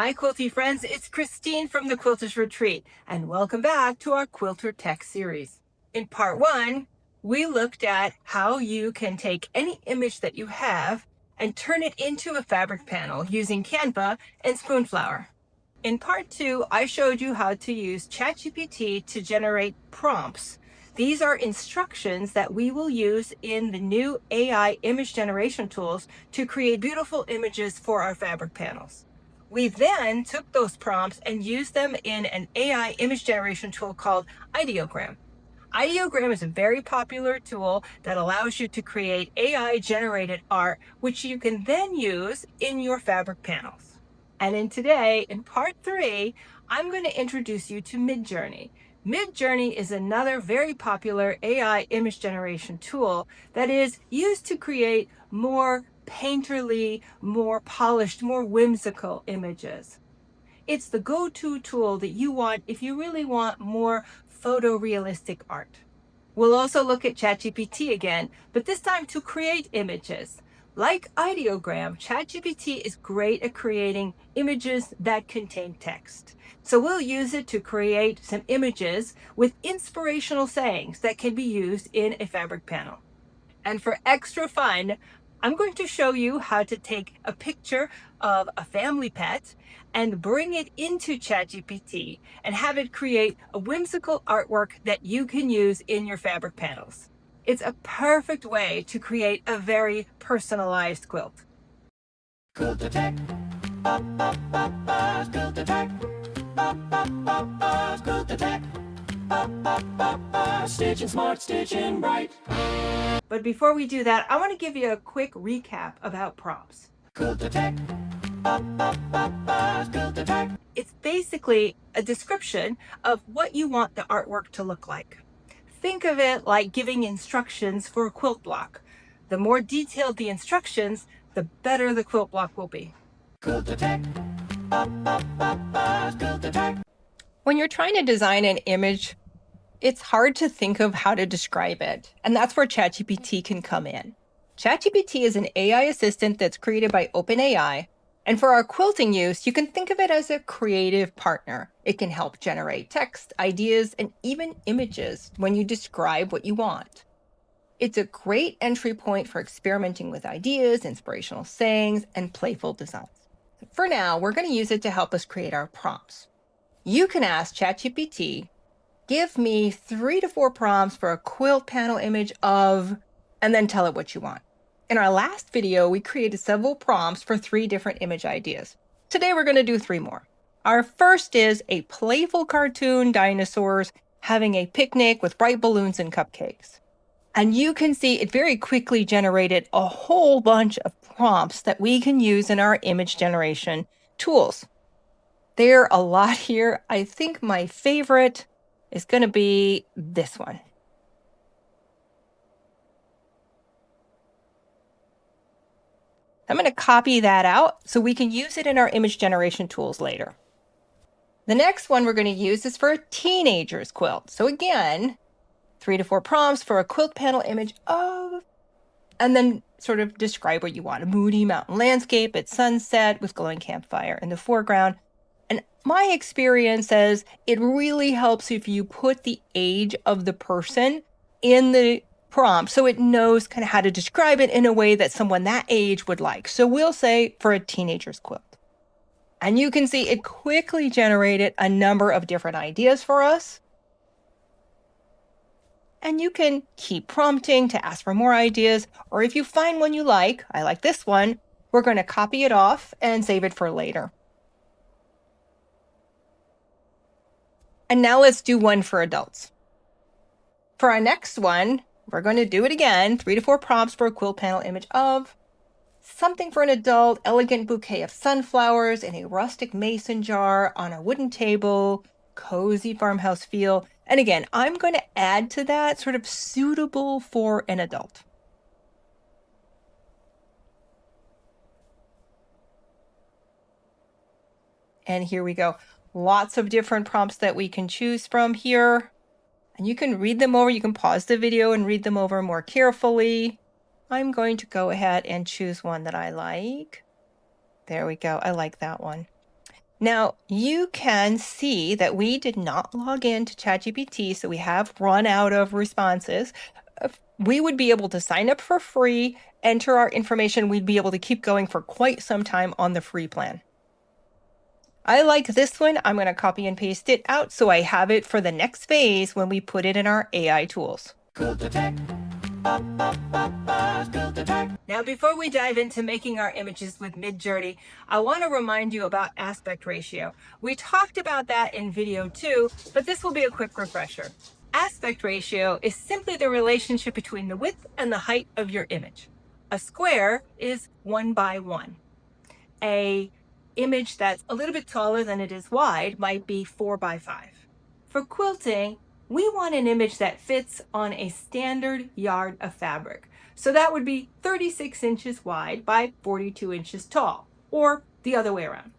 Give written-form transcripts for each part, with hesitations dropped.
Hi Quilty friends, it's Christine from the Quilters Retreat, and welcome back to our Quilter Tech Series. In part 1, we looked at how you can take any image that you have and turn it into a fabric panel using Canva and Spoonflower. In part 2, I showed you how to use ChatGPT to generate prompts. These are instructions that we will use in the new AI image generation tools to create beautiful images for our fabric panels. We then took those prompts and used them in an AI image generation tool called Ideogram. Ideogram is a very popular tool that allows you to create AI generated art, which you can then use in your fabric panels. And in part 3, I'm going to introduce you to MidJourney. MidJourney is another very popular AI image generation tool that is used to create more painterly, more polished, more whimsical images. It's the go-to tool that you want if you really want more photorealistic art. We'll also look at ChatGPT again, but this time to create images. Like Ideogram, ChatGPT is great at creating images that contain text. So we'll use it to create some images with inspirational sayings that can be used in a fabric panel. And for extra fun, I'm going to show you how to take a picture of a family pet and bring it into ChatGPT and have it create a whimsical artwork that you can use in your fabric panels. It's a perfect way to create a very personalized quilt. Quilter Tech, Quilter Tech, Quilter Tech, stitching smart, stitching bright. But before we do that, I want to give you a quick recap about prompts. Quilter Tech, Quilter Tech. It's basically a description of what you want the artwork to look like. Think of it like giving instructions for a quilt block. The more detailed the instructions, the better the quilt block will be. Quilter Tech, Quilter Tech. When you're trying to design an image, it's hard to think of how to describe it, and that's where ChatGPT can come in. ChatGPT is an AI assistant that's created by OpenAI, and for our quilting use, you can think of it as a creative partner. It can help generate text, ideas, and even images when you describe what you want. It's a great entry point for experimenting with ideas, inspirational sayings, and playful designs. For now, we're going to use it to help us create our prompts. You can ask ChatGPT, give me 3 to 4 prompts for a quilt panel image of, and then tell it what you want. In our last video, we created several prompts for 3 different image ideas. Today, we're going to do 3 more. Our first is a playful cartoon dinosaurs having a picnic with bright balloons and cupcakes. And you can see it very quickly generated a whole bunch of prompts that we can use in our image generation tools. There are a lot here. I think my favorite is going to be this one. I'm going to copy that out so we can use it in our image generation tools later. The next one we're going to use is for a teenager's quilt. So again, 3 to 4 prompts for a quilt panel image of, and then sort of describe what you want. A moody mountain landscape at sunset with glowing campfire in the foreground. And my experience says it really helps if you put the age of the person in the prompt so it knows kind of how to describe it in a way that someone that age would like. So we'll say for a teenager's quilt. And you can see it quickly generated a number of different ideas for us. And you can keep prompting to ask for more ideas, or if you find one you like, I like this one, we're going to copy it off and save it for later. And now let's do one for adults. For our next one, we're going to do it again, 3 to 4 prompts for a quilt panel image of something for an adult, elegant bouquet of sunflowers in a rustic mason jar on a wooden table, cozy farmhouse feel. And again, I'm going to add to that sort of suitable for an adult. And here we go. Lots of different prompts that we can choose from here. And you can read them over. You can pause the video and read them over more carefully. I'm going to go ahead and choose one that I like. There we go. I like that one. Now, you can see that we did not log in to ChatGPT, so we have run out of responses. We would be able to sign up for free, enter our information, we'd be able to keep going for quite some time on the free plan. I like this one. I'm going to copy and paste it out so I have it for the next phase when we put it in our AI tools. Quilter Tech. Quilter Tech. Now, before we dive into making our images with MidJourney, I want to remind you about aspect ratio. We talked about that in video 2, but this will be a quick refresher. Aspect ratio is simply the relationship between the width and the height of your image. A square is 1 by 1. A image that's a little bit taller than it is wide might be 4 by 5. For quilting, we want an image that fits on a standard yard of fabric. So that would be 36 inches wide by 42 inches tall, or the other way around.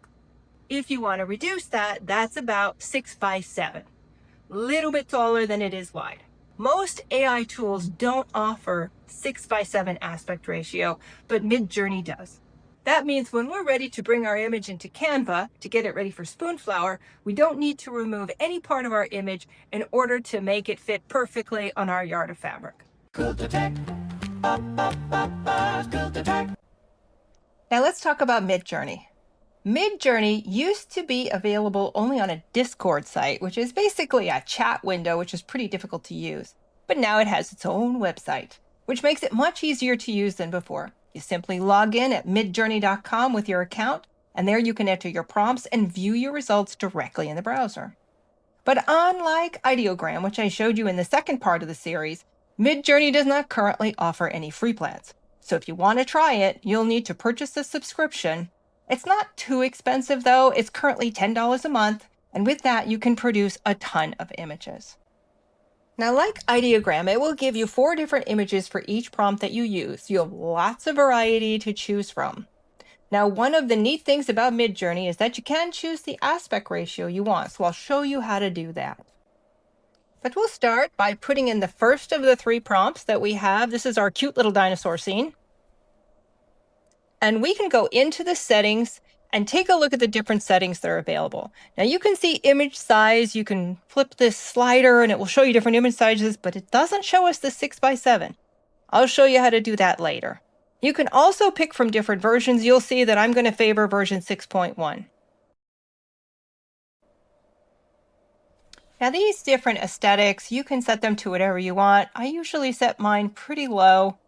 If you want to reduce that, that's about 6 by 7, a little bit taller than it is wide. Most AI tools don't offer 6 by 7 aspect ratio, but MidJourney does. That means when we're ready to bring our image into Canva to get it ready for Spoonflower, we don't need to remove any part of our image in order to make it fit perfectly on our yard of fabric. Quilter Tech. Quilter Tech. Now let's talk about MidJourney. MidJourney used to be available only on a Discord site, which is basically a chat window, which is pretty difficult to use. But now it has its own website, which makes it much easier to use than before. You simply log in at midjourney.com with your account, and there you can enter your prompts and view your results directly in the browser. But unlike Ideogram, which I showed you in the second part of the series, MidJourney does not currently offer any free plans. So if you want to try it, you'll need to purchase a subscription. It's not too expensive though. It's currently $10 a month, and with that you can produce a ton of images. Now, like Ideogram, it will give you 4 different images for each prompt that you use. You have lots of variety to choose from. Now, one of the neat things about MidJourney is that you can choose the aspect ratio you want, so I'll show you how to do that. But we'll start by putting in the first of the 3 prompts that we have. This is our cute little dinosaur scene. And we can go into the settings and take a look at the different settings that are available. Now you can see image size. You can flip this slider and it will show you different image sizes, but it doesn't show us the 6 by 7. I'll show you how to do that later. You can also pick from different versions. You'll see that I'm going to favor version 6.1. Now these different aesthetics, you can set them to whatever you want. I usually set mine pretty low.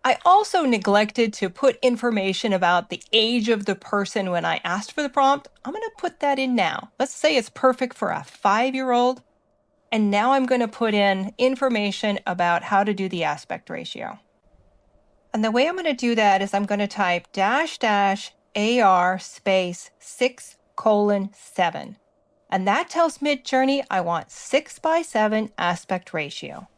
I also neglected to put information about the age of the person when I asked for the prompt. I'm going to put that in now. Let's say it's perfect for a 5-year-old. And now I'm going to put in information about how to do the aspect ratio. And the way I'm going to do that is I'm going to type --AR space 6:7. And that tells MidJourney I want 6 by 7 aspect ratio.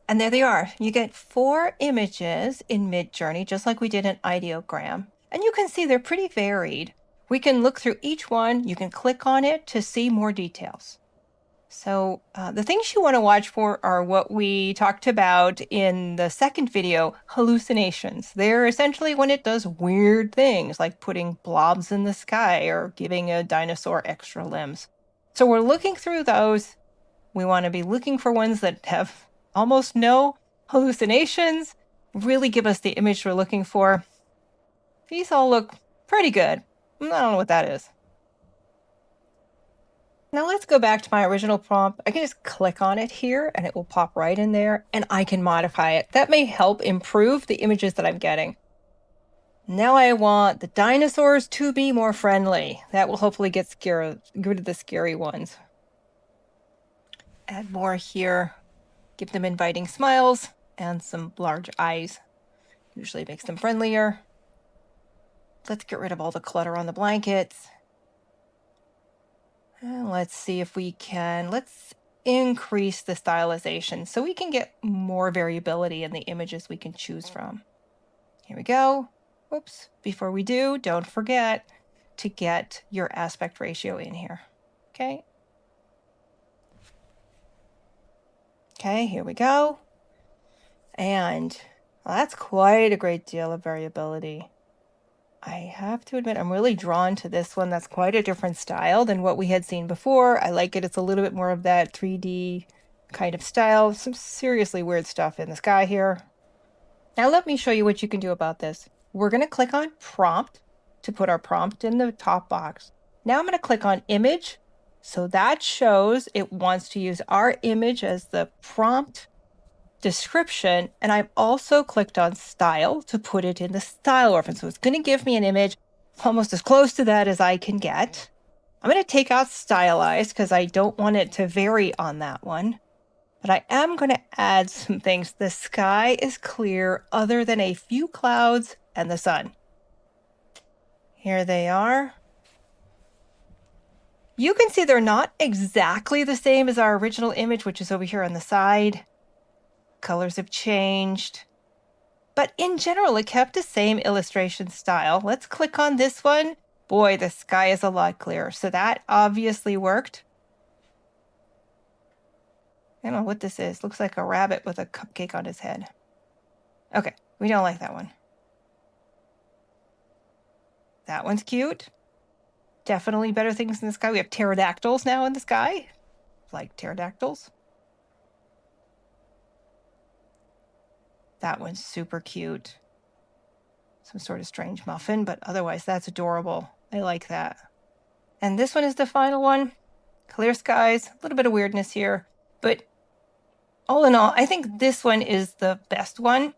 And there they are. You get 4 images in MidJourney, just like we did in Ideogram. And you can see they're pretty varied. We can look through each one. You can click on it to see more details. So the things you want to watch for are what we talked about in the second video, hallucinations. They're essentially when it does weird things like putting blobs in the sky or giving a dinosaur extra limbs. So we're looking through those. We want to be looking for ones that have almost no hallucinations, really give us the image we're looking for. These all look pretty good. I don't know what that is. Now let's go back to my original prompt. I can just click on it here and it will pop right in there and I can modify it. That may help improve the images that I'm getting. Now I want the dinosaurs to be more friendly. That will hopefully get rid of the scary ones. Add more here. Give them inviting smiles and some large eyes. Usually makes them friendlier. Let's get rid of all the clutter on the blankets. And let's see if we can, let's increase the stylization so we can get more variability in the images we can choose from. Here we go. Oops, before we do, don't forget to get your aspect ratio in here. Okay. Okay, here we go. And well, that's quite a great deal of variability. I have to admit, I'm really drawn to this one. That's quite a different style than what we had seen before. I like it. It's a little bit more of that 3D kind of style. Some seriously weird stuff in the sky here. Now let me show you what you can do about this. We're going to click on prompt to put our prompt in the top box. Now I'm going to click on image. So that shows it wants to use our image as the prompt description, and I've also clicked on style to put it in the style reference. So it's going to give me an image almost as close to that as I can get. I'm going to take out stylized because I don't want it to vary on that one. But I am going to add some things. The sky is clear other than a few clouds and the sun. Here they are. You can see they're not exactly the same as our original image, which is over here on the side. Colors have changed, but in general, it kept the same illustration style. Let's click on this one. Boy, the sky is a lot clearer. So that obviously worked. I don't know what this is. Looks like a rabbit with a cupcake on his head. Okay, we don't like that one. That one's cute. Definitely better things in the sky. We have pterodactyls now in the sky. Like pterodactyls. That one's super cute. Some sort of strange muffin, but otherwise that's adorable. I like that. And this one is the final one. Clear skies, a little bit of weirdness here, but all in all, I think this one is the best one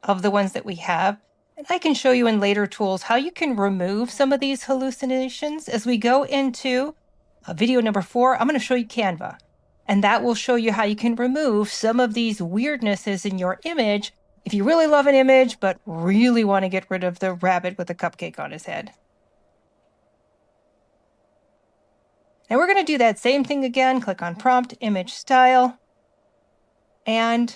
of the ones that we have. And I can show you in later tools how you can remove some of these hallucinations. As we go into video number 4, I'm going to show you Canva. And that will show you how you can remove some of these weirdnesses in your image if you really love an image, but really want to get rid of the rabbit with a cupcake on his head. Now we're going to do that same thing again. Click on prompt, image style, and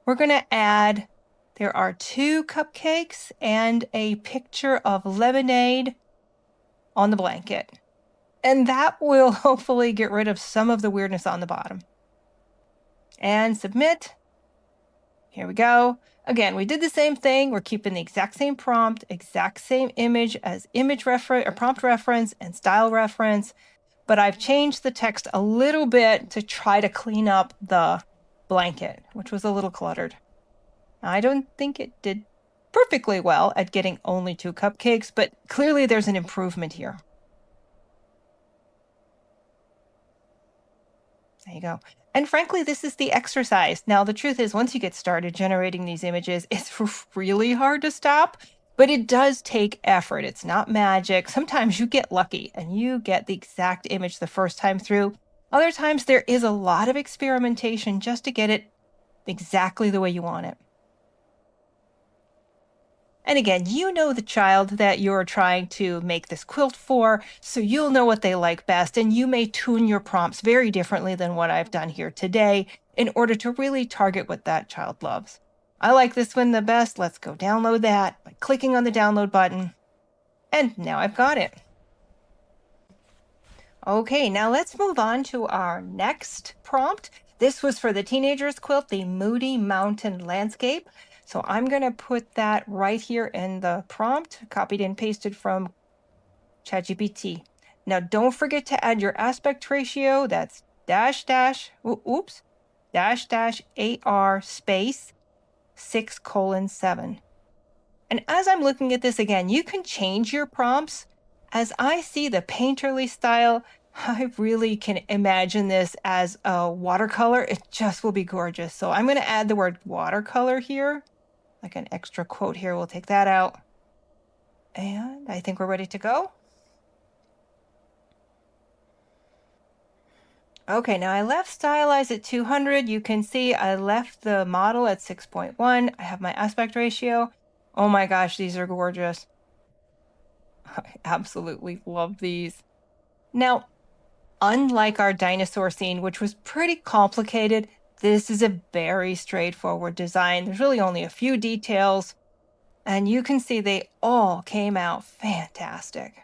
we're going to add, there are 2 cupcakes and a picture of lemonade on the blanket. And that will hopefully get rid of some of the weirdness on the bottom. And submit. Here we go. Again, we did the same thing. We're keeping the exact same prompt, exact same image as image reference or prompt reference and style reference. But I've changed the text a little bit to try to clean up the blanket, which was a little cluttered. I don't think it did perfectly well at getting only 2 cupcakes, but clearly there's an improvement here. There you go. And frankly, this is the exercise. Now, the truth is, once you get started generating these images, it's really hard to stop, but it does take effort. It's not magic. Sometimes you get lucky and you get the exact image the first time through. Other times there is a lot of experimentation just to get it exactly the way you want it. And again, you know the child that you're trying to make this quilt for, so you'll know what they like best, and you may tune your prompts very differently than what I've done here today in order to really target what that child loves. I like this one the best. Let's go download that by clicking on the download button. And now I've got it. Okay, now let's move on to our next prompt. This was for the teenager's quilt, the Moody Mountain Landscape. So I'm going to put that right here in the prompt, copied and pasted from ChatGPT. Now don't forget to add your aspect ratio. That's -AR space 6:7. And as I'm looking at this again, you can change your prompts. As I see the painterly style, I really can imagine this as a watercolor. It just will be gorgeous. So I'm going to add the word watercolor here, like an extra quote here. We'll take that out. And I think we're ready to go. Okay, now I left stylize at 200. You can see I left the model at 6.1. I have my aspect ratio. Oh my gosh, these are gorgeous. I absolutely love these. Now, unlike our dinosaur scene, which was pretty complicated, this is a very straightforward design. There's really only a few details, and you can see they all came out fantastic.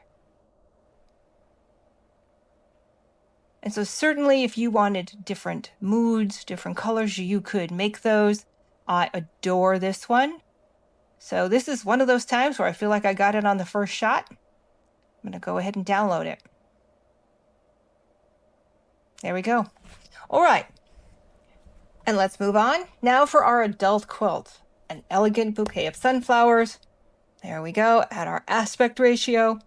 And so certainly if you wanted different moods, different colors, you could make those. I adore this one. So this is one of those times where I feel like I got it on the first shot. I'm going to go ahead and download it. There we go. All right. And let's move on. Now for our adult quilt, an elegant bouquet of sunflowers. There we go, at our aspect ratio.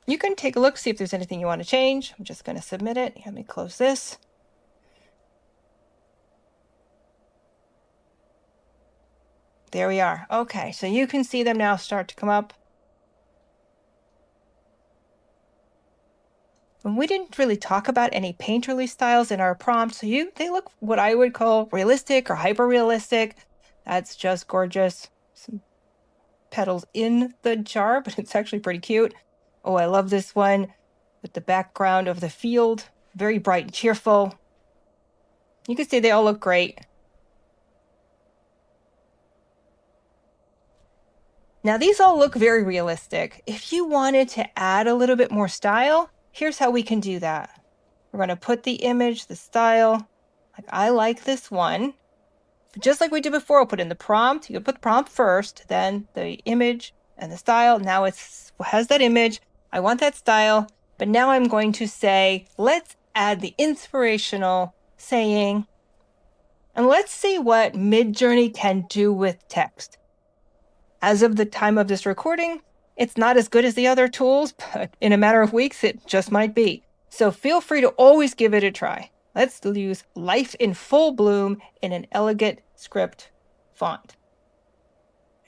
You can take a look, see if there's anything you want to change. I'm just going to submit it. Let me close this. There we are. Okay, so you can see them now start to come up. And we didn't really talk about any painterly styles in our prompt, so they look what I would call realistic or hyper-realistic. That's just gorgeous. Some petals in the jar, but it's actually pretty cute. Oh, I love this one with the background of the field. Very bright and cheerful. You can see they all look great. Now these all look very realistic. If you wanted to add a little bit more style, here's how we can do that. We're going to put the image, the style. Like I like this one. But just like we did before, we'll put in the prompt. You can put the prompt first, then the image and the style. Now it has that image. I want that style. But now I'm going to say, let's add the inspirational saying. And let's see what MidJourney can do with text. As of the time of this recording, it's not as good as the other tools, but in a matter of weeks, it just might be. So feel free to always give it a try. Let's use Life in Full Bloom in an elegant script font.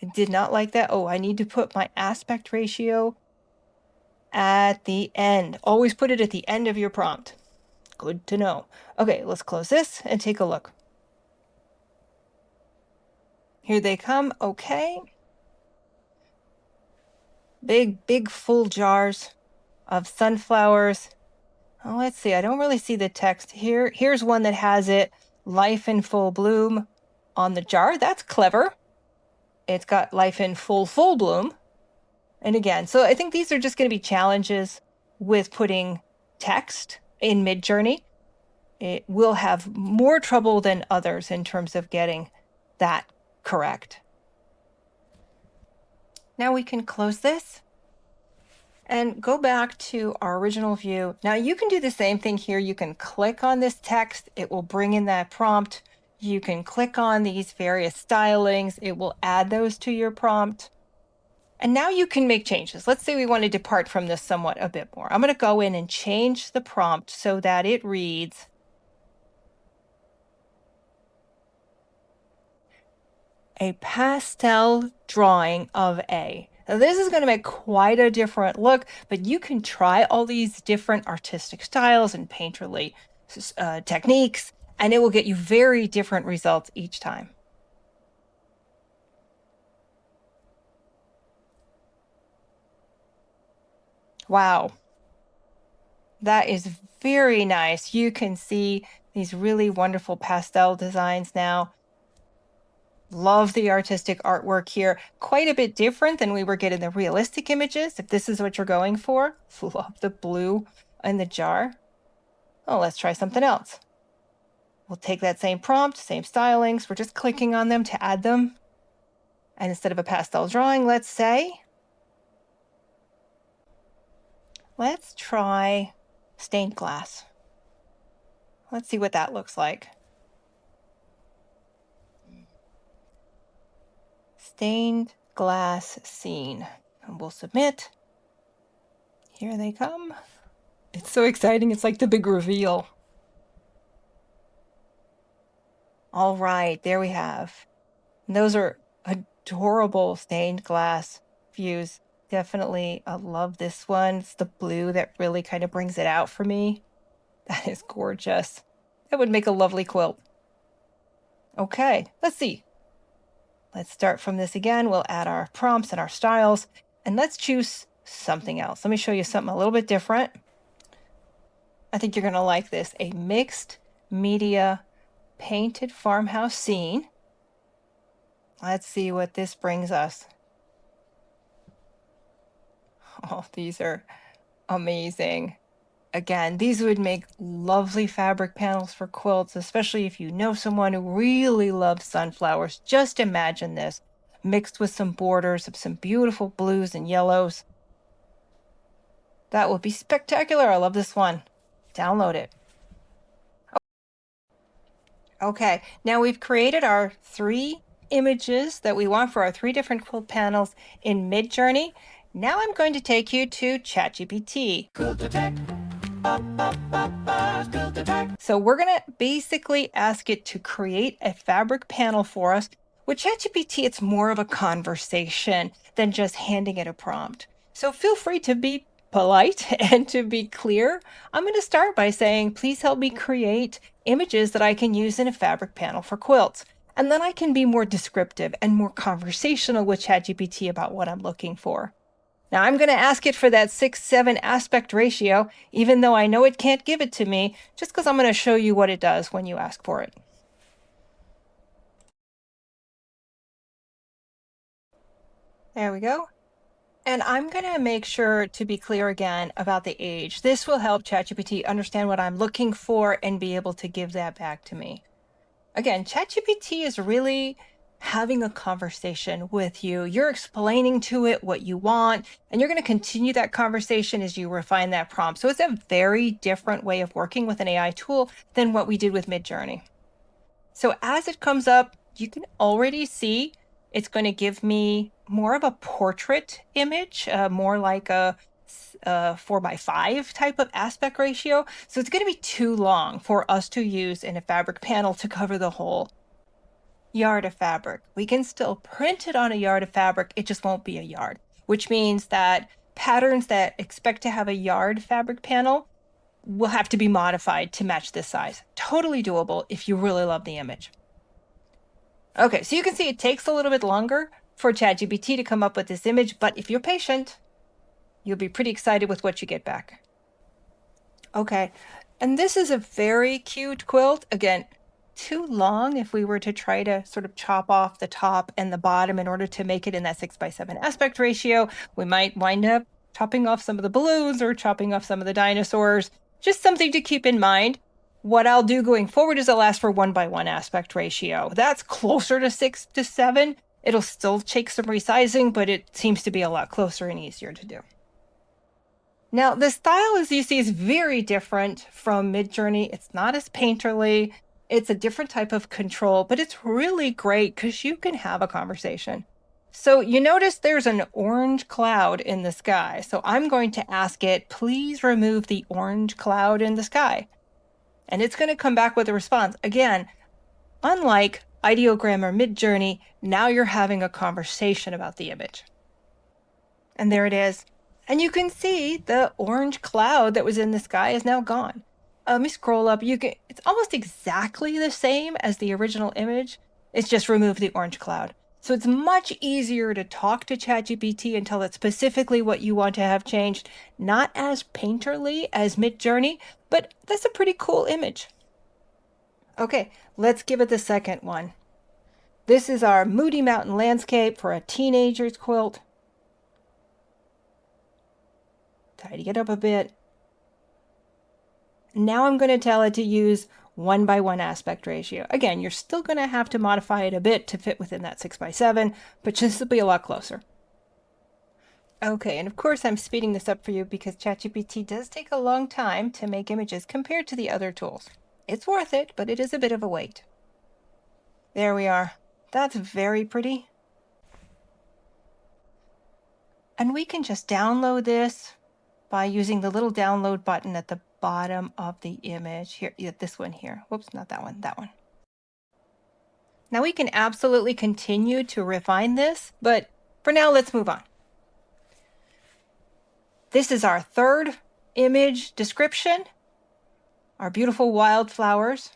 I did not like that. Oh, I need to put my aspect ratio at the end. Always put it at the end of your prompt. Good to know. Okay, let's close this and take a look. Here they come. Okay. Big full jars of sunflowers. Oh, let's see. I don't really see the text here. Here's one that has it, Life in Full Bloom, on the jar. That's clever. It's got Life in Full Bloom. And again, so I think these are just going to be challenges with putting text in MidJourney. It will have more trouble than others in terms of getting that correct. Now we can close this and go back to our original view. Now you can do the same thing here. You can click on this text. It will bring in that prompt. You can click on these various stylings. It will add those to your prompt. And now you can make changes. Let's say we want to depart from this somewhat a bit more. I'm going to go in and change the prompt so that it reads, a pastel drawing of A. Now this is going to make quite a different look, but you can try all these different artistic styles and painterly techniques, and it will get you very different results each time. Wow. That is very nice. You can see these really wonderful pastel designs now. Love the artistic artwork here. Quite a bit different than we were getting the realistic images, if this is what you're going for. Love the blue in the jar. Oh, let's try something else. We'll take that same prompt, same stylings. We're just clicking on them to add them. And instead of a pastel drawing, let's try stained glass. Let's see what that looks like. Stained glass scene. And we'll submit. Here they come. It's so exciting. It's like the big reveal. All right, there we have. And those are adorable stained glass views. Definitely, I love this one. It's the blue that really kind of brings it out for me. That is gorgeous. That would make a lovely quilt. Okay, let's see. Let's start from this again. We'll add our prompts and our styles, and let's choose something else. Let me show you something a little bit different. I think you're going to like this. A mixed media painted farmhouse scene. Let's see what this brings us. Oh, these are Amazing. Again, these would make lovely fabric panels for quilts, especially if you know someone who really loves sunflowers. Just imagine this mixed with some borders of some beautiful blues and yellows. That would be spectacular. I love this one. Download it. Okay, now we've created our 3 images that we want for our 3 different quilt panels in MidJourney. Now I'm going to take you to ChatGPT. Quilter Tech. Quilter Tech. So we're going to basically ask it to create a fabric panel for us. With ChatGPT, it's more of a conversation than just handing it a prompt. So feel free to be polite and to be clear. I'm going to start by saying, please help me create images that I can use in a fabric panel for quilts. And then I can be more descriptive and more conversational with ChatGPT about what I'm looking for. Now I'm going to ask it for that 6:7 aspect ratio, even though I know it can't give it to me, just because I'm going to show you what it does when you ask for it. There we go. And I'm going to make sure to be clear again about the age. This will help ChatGPT understand what I'm looking for and be able to give that back to me. Again, ChatGPT is really having a conversation with you. You're explaining to it what you want, and you're going to continue that conversation as you refine that prompt. So it's a very different way of working with an AI tool than what we did with MidJourney. So as it comes up, you can already see it's going to give me more of a portrait image, more like a 4:5 type of aspect ratio. So it's going to be too long for us to use in a fabric panel to cover the whole yard of fabric. We can still print it on a yard of fabric, it just won't be a yard, which means that patterns that expect to have a yard fabric panel will have to be modified to match this size. Totally doable if you really love the image. Okay, so you can see it takes a little bit longer for ChatGPT to come up with this image, but if you're patient, you'll be pretty excited with what you get back. Okay, and this is a very cute quilt. Again, too long if we were to try to sort of chop off the top and the bottom in order to make it in that 6:7 aspect ratio. We might wind up chopping off some of the balloons or chopping off some of the dinosaurs. Just something to keep in mind. What I'll do going forward is I'll ask for 1:1 aspect ratio. That's closer to 6:7. It'll still take some resizing, but it seems to be a lot closer and easier to do. Now, the style, as you see, is very different from MidJourney. It's not as painterly. It's a different type of control, but it's really great because you can have a conversation. So you notice there's an orange cloud in the sky. So I'm going to ask it, please remove the orange cloud in the sky. And it's going to come back with a response. Again, unlike ideogram or MidJourney, now you're having a conversation about the image. And there it is. And you can see the orange cloud that was in the sky is now gone. Let me scroll up. It's almost exactly the same as the original image. It's just removed the orange cloud. So it's much easier to talk to ChatGPT and tell it specifically what you want to have changed. Not as painterly as MidJourney, but that's a pretty cool image. Okay, let's give it the second one. This is our Moody Mountain landscape for a teenager's quilt. Tidy it up a bit. Now I'm going to tell it to use 1:1 aspect ratio. Again, you're still going to have to modify it a bit to fit within that 6:7, but this will be a lot closer. Okay, and of course I'm speeding this up for you because ChatGPT does take a long time to make images compared to the other tools. It's worth it, but it is a bit of a wait. There we are. That's very pretty. And we can just download this by using the little download button at the bottom of the image. Here, this one here. Whoops, not that one, that one. Now we can absolutely continue to refine this, but for now, let's move on. This is our third image description, our beautiful wildflowers.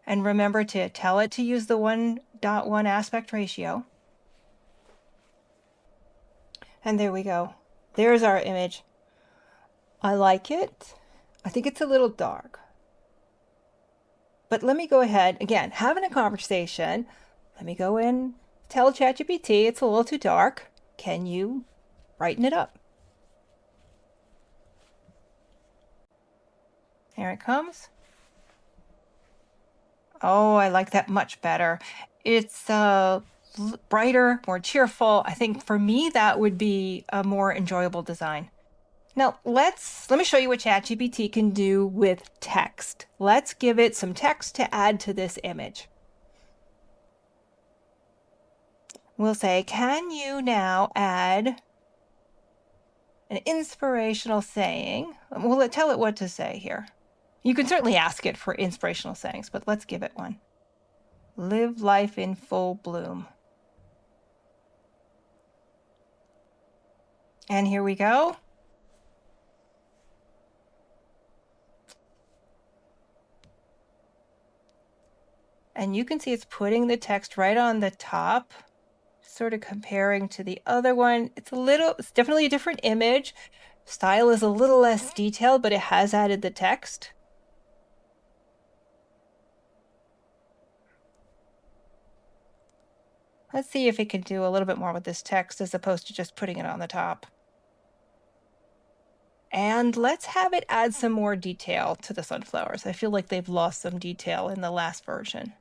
And remember to tell it to use the 1:1 aspect ratio. And there we go. There's our image. I like it. I think it's a little dark. But let me go ahead, again, having a conversation. Let me go in tell ChatGPT it's a little too dark. Can you brighten it up? Here it comes. Oh, I like that much better. It's brighter, more cheerful. I think for me, that would be a more enjoyable design. Now, let me show you what ChatGPT can do with text. Let's give it some text to add to this image. We'll say, can you now add an inspirational saying? We'll tell it what to say here. You can certainly ask it for inspirational sayings, but let's give it one. Live life in full bloom. And here we go. And you can see it's putting the text right on the top, sort of comparing to the other one. It's definitely a different image. Style is a little less detailed, but it has added the text. Let's see if it can do a little bit more with this text as opposed to just putting it on the top. And let's have it add some more detail to the sunflowers. I feel like they've lost some detail in the last version.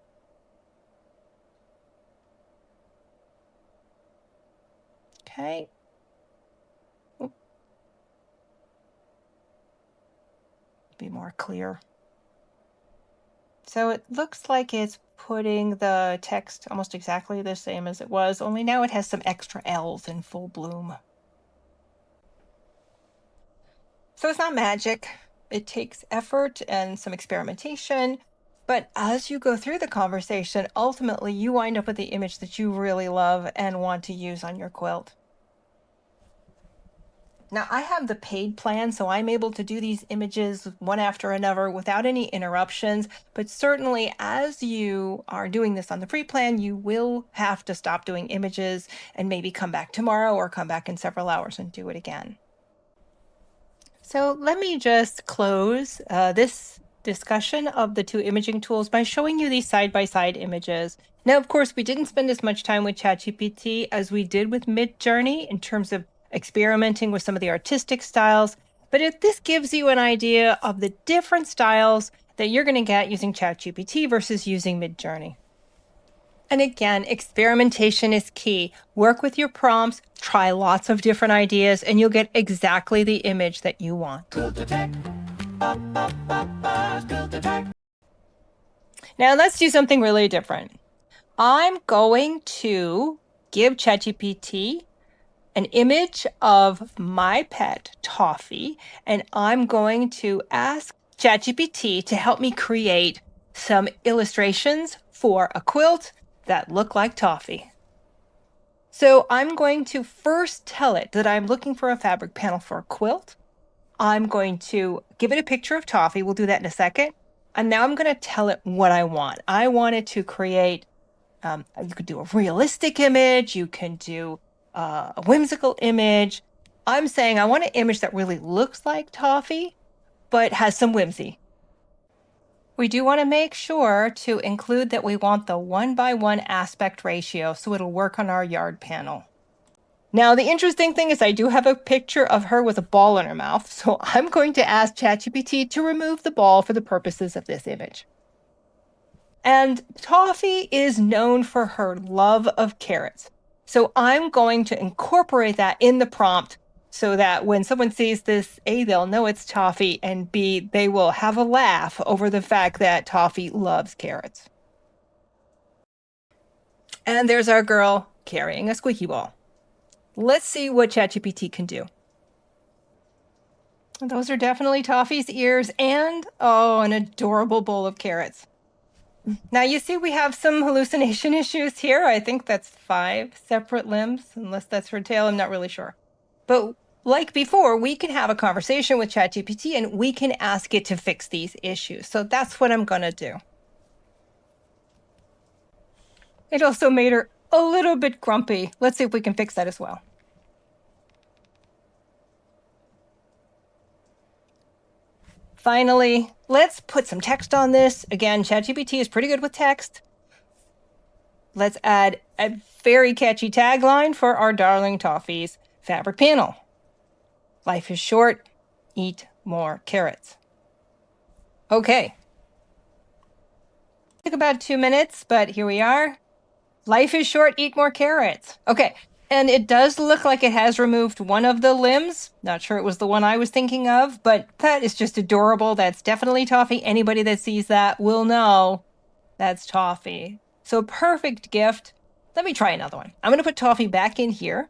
Okay. Oop. Be more clear. So it looks like it's putting the text almost exactly the same as it was, only now it has some extra L's in full bloom. So it's not magic. It takes effort and some experimentation. But as you go through the conversation, ultimately you wind up with the image that you really love and want to use on your quilt. Now, I have the paid plan, so I'm able to do these images one after another without any interruptions. But certainly, as you are doing this on the free plan, you will have to stop doing images and maybe come back tomorrow or come back in several hours and do it again. So let me just close this discussion of the two imaging tools by showing you these side-by-side images. Now, of course, we didn't spend as much time with ChatGPT as we did with MidJourney in terms of experimenting with some of the artistic styles, but this gives you an idea of the different styles that you're going to get using ChatGPT versus using MidJourney. And again, experimentation is key. Work with your prompts, try lots of different ideas, and you'll get exactly the image that you want. Quilter Tech. Quilter Tech. Now let's do something really different. I'm going to give ChatGPT an image of my pet, Toffee, and I'm going to ask ChatGPT to help me create some illustrations for a quilt that look like Toffee. So I'm going to first tell it that I'm looking for a fabric panel for a quilt. I'm going to give it a picture of Toffee. We'll do that in a second. And now I'm going to tell it what I want. I want it to create, you could do a realistic image. You can do a whimsical image. I'm saying I want an image that really looks like Toffee, but has some whimsy. We do want to make sure to include that we want the 1:1 aspect ratio so it'll work on our yard panel. Now, the interesting thing is I do have a picture of her with a ball in her mouth, so I'm going to ask ChatGPT to remove the ball for the purposes of this image. And Toffee is known for her love of carrots. So I'm going to incorporate that in the prompt so that when someone sees this, A, they'll know it's Toffee, and B, they will have a laugh over the fact that Toffee loves carrots. And there's our girl carrying a squeaky ball. Let's see what ChatGPT can do. Those are definitely Toffee's ears and, oh, an adorable bowl of carrots. Now you see we have some hallucination issues here. I think that's 5 separate limbs, unless that's her tail, I'm not really sure. But like before, we can have a conversation with ChatGPT and we can ask it to fix these issues. So that's what I'm going to do. It also made her a little bit grumpy. Let's see if we can fix that as well. Finally, let's put some text on this. Again, ChatGPT is pretty good with text. let's add a very catchy tagline for our darling Toffee's fabric panel. Life is short, eat more carrots. Okay. Took about 2 minutes, but here we are. Life is short, eat more carrots. Okay, and it does look like it has removed one of the limbs. Not sure it was the one I was thinking of, but that is just adorable. That's definitely Toffee. Anybody that sees that will know that's Toffee. So perfect gift. Let me try another one. I'm going to put Toffee back in here,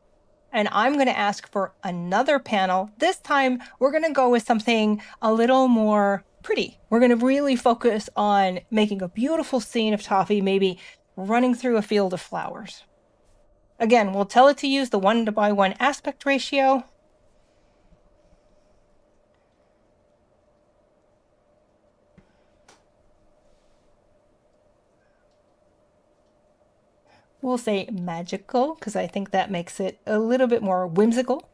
and I'm going to ask for another panel. This time, we're going to go with something a little more pretty. We're going to really focus on making a beautiful scene of Toffee, maybe running through a field of flowers. Again, we'll tell it to use the 1:1 aspect ratio. We'll say magical, because I think that makes it a little bit more whimsical.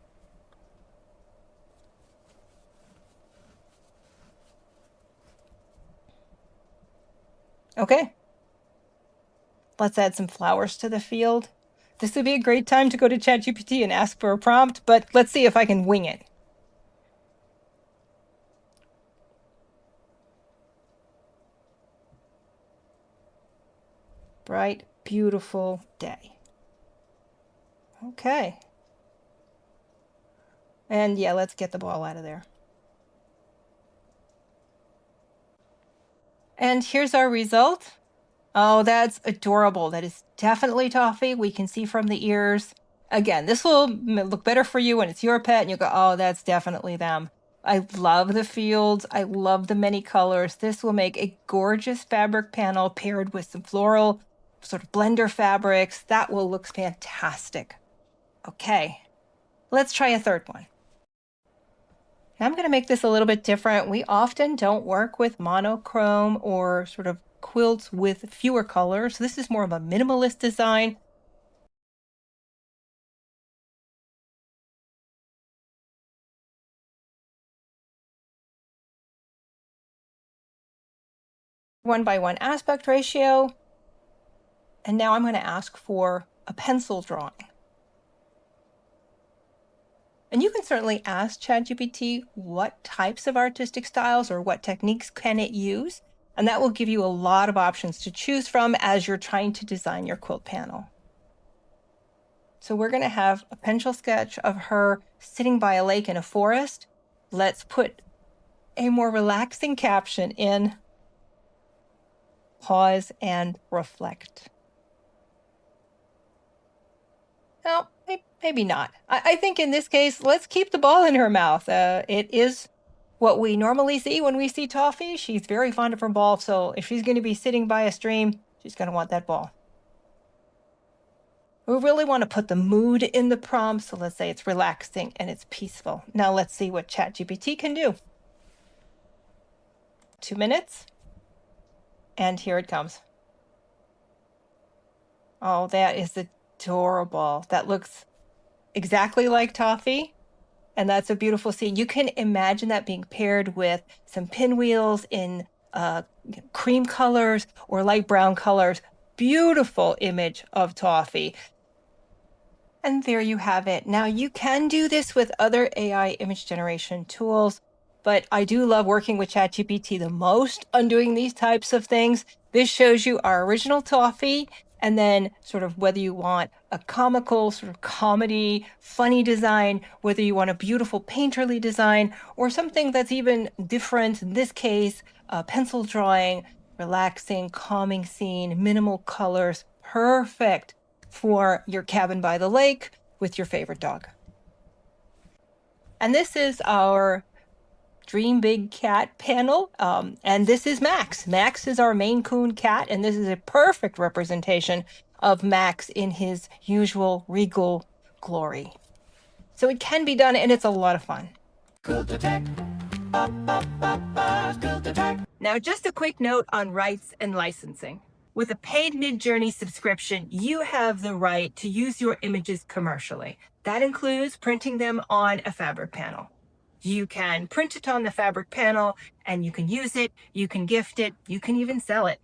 Okay. Let's add some flowers to the field. This would be a great time to go to ChatGPT and ask for a prompt, but let's see if I can wing it. Bright, beautiful day. Okay. And yeah, let's get the ball out of there. And here's our result. Oh, that's adorable. That is definitely Toffee. We can see from the ears. Again, this will look better for you when it's your pet and you go, oh, that's definitely them. I love the fields. I love the many colors. This will make a gorgeous fabric panel paired with some floral sort of blender fabrics. That will look fantastic. Okay, let's try a third one. I'm going to make this a little bit different. We often don't work with monochrome or sort of quilts with fewer colors. This is more of a minimalist design. One by one aspect ratio. And now I'm going to ask for a pencil drawing. And you can certainly ask ChatGPT what types of artistic styles or what techniques can it use. And that will give you a lot of options to choose from as you're trying to design your quilt panel. So we're going to have a pencil sketch of her sitting by a lake in a forest. Let's put a more relaxing caption in. Pause and reflect. Well, maybe not. I think in this case, let's keep the ball in her mouth. It is what we normally see when we see Toffee. She's very fond of her ball, so if she's going to be sitting by a stream, she's going to want that ball. We really want to put the mood in the prompt, so let's say it's relaxing and it's peaceful. Now let's see what ChatGPT can do. 2 minutes, and here it comes. Oh, that is adorable. That looks exactly like Toffee, and that's a beautiful scene. You can imagine that being paired with some pinwheels in cream colors or light brown colors. Beautiful image of Toffee. And there you have it. Now you can do this with other AI image generation tools, but I do love working with ChatGPT the most on doing these types of things. This shows you our original Toffee, and then sort of whether you want a comical, sort of comedy, funny design, whether you want a beautiful painterly design, or something that's even different. In this case, a pencil drawing, relaxing, calming scene, minimal colors, perfect for your cabin by the lake with your favorite dog. And this is our Dream Big Cat panel. And this is Max. Max is our Maine Coon cat, and this is a perfect representation of Max in his usual regal glory. So it can be done, and it's a lot of fun. Quilter Tech. Quilter Tech. Now, just a quick note on rights and licensing. With a paid MidJourney subscription, you have the right to use your images commercially. That includes printing them on a fabric panel. You can print it on the fabric panel and you can use it, you can gift it, you can even sell it.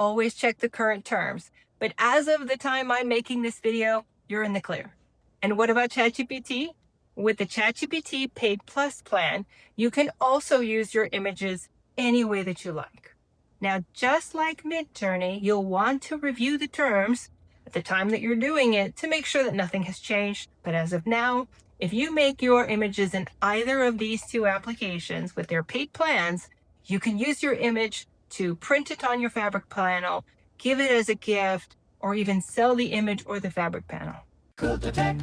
Always check the current terms. But as of the time I'm making this video, you're in the clear. And what about ChatGPT? With the ChatGPT Paid Plus plan, you can also use your images any way that you like. Now, just like MidJourney, you'll want to review the terms at the time that you're doing it to make sure that nothing has changed. But as of now, if you make your images in either of these two applications with their paid plans, you can use your image to print it on your fabric panel, give it as a gift, or even sell the image or the fabric panel. Quilter Tech.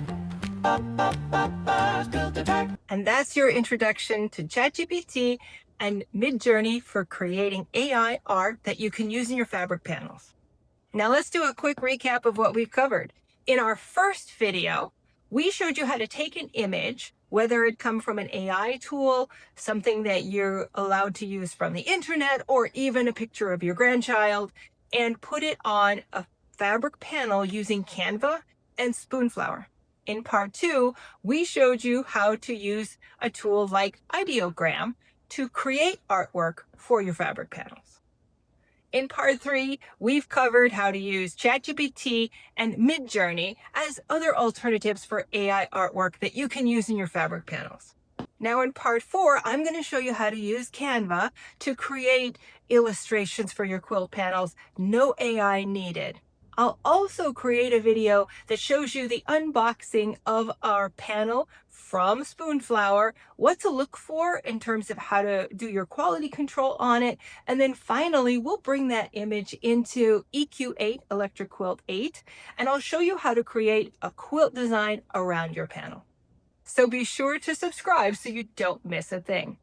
Quilter Tech. And that's your introduction to ChatGPT and MidJourney for creating AI art that you can use in your fabric panels. Now let's do a quick recap of what we've covered. In our first video, we showed you how to take an image, whether it come from an AI tool, something that you're allowed to use from the internet, or even a picture of your grandchild, and put it on a fabric panel using Canva and Spoonflower. In part 2, we showed you how to use a tool like Ideogram to create artwork for your fabric panels. In part 3, we've covered how to use ChatGPT and MidJourney as other alternatives for AI artwork that you can use in your fabric panels. Now in part 4, I'm going to show you how to use Canva to create illustrations for your quilt panels, no AI needed. I'll also create a video that shows you the unboxing of our panel from Spoonflower, what to look for in terms of how to do your quality control on it. And then finally, we'll bring that image into EQ8, Electric Quilt 8, and I'll show you how to create a quilt design around your panel. So be sure to subscribe so you don't miss a thing.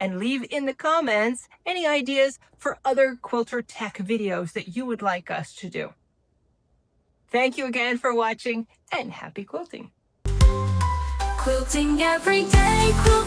And leave in the comments any ideas for other Quilter Tech videos that you would like us to do. Thank you again for watching and happy quilting. Quilting every day.